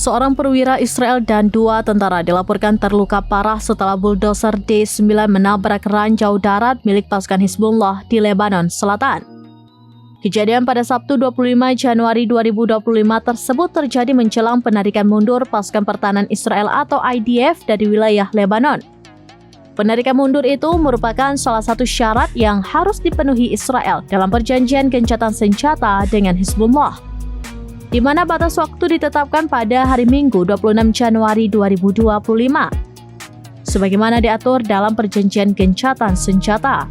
Seorang perwira Israel dan 2 tentara dilaporkan terluka parah setelah buldoser D9 menabrak ranjau darat milik pasukan Hizbullah di Lebanon Selatan. Kejadian pada Sabtu 25 Januari 2025 tersebut terjadi menjelang penarikan mundur pasukan pertahanan Israel atau IDF dari wilayah Lebanon. Penarikan mundur itu merupakan salah satu syarat yang harus dipenuhi Israel dalam perjanjian gencatan senjata dengan Hizbullah, di mana batas waktu ditetapkan pada hari Minggu 26 Januari 2025, sebagaimana diatur dalam perjanjian gencatan senjata.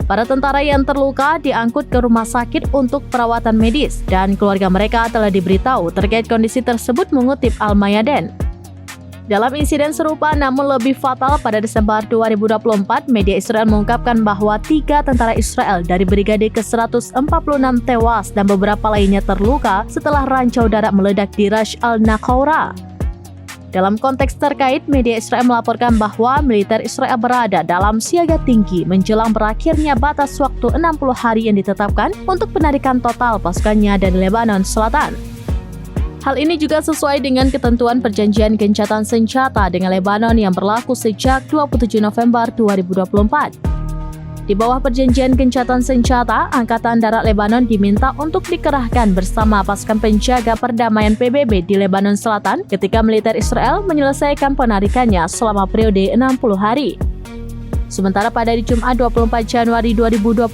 Para tentara yang terluka diangkut ke rumah sakit untuk perawatan medis dan keluarga mereka telah diberitahu terkait kondisi tersebut, mengutip Al-Mayadin. Dalam insiden serupa namun lebih fatal pada Desember 2024, media Israel mengungkapkan bahwa 3 tentara Israel dari Brigade ke-146 tewas dan beberapa lainnya terluka setelah ranjau darat meledak di Ras al-Naqoura. Dalam konteks terkait, media Israel melaporkan bahwa militer Israel berada dalam siaga tinggi menjelang berakhirnya batas waktu 60 hari yang ditetapkan untuk penarikan total pasukannya dari Lebanon Selatan. Hal ini juga sesuai dengan ketentuan perjanjian gencatan senjata dengan Lebanon yang berlaku sejak 27 November 2024. Di bawah perjanjian gencatan senjata, Angkatan Darat Lebanon diminta untuk dikerahkan bersama pasukan penjaga perdamaian PBB di Lebanon Selatan ketika militer Israel menyelesaikan penarikannya selama periode 60 hari. Sementara pada Jumat 24 Januari 2025,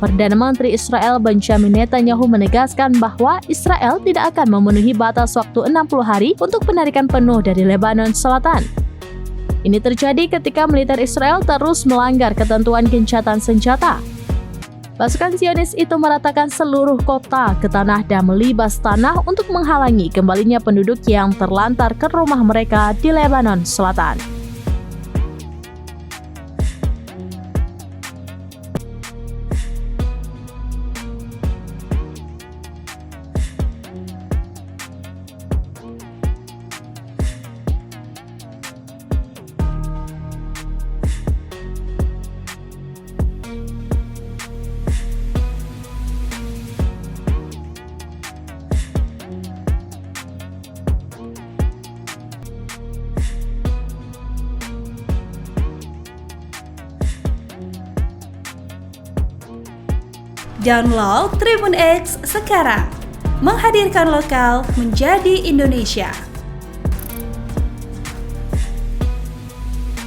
Perdana Menteri Israel Benjamin Netanyahu menegaskan bahwa Israel tidak akan memenuhi batas waktu 60 hari untuk penarikan penuh dari Lebanon Selatan. Ini terjadi ketika militer Israel terus melanggar ketentuan gencatan senjata. Pasukan Zionis itu meratakan seluruh kota ke tanah dan melibas tanah untuk menghalangi kembalinya penduduk yang terlantar ke rumah mereka di Lebanon Selatan. Download Tribun X sekarang, menghadirkan lokal menjadi Indonesia.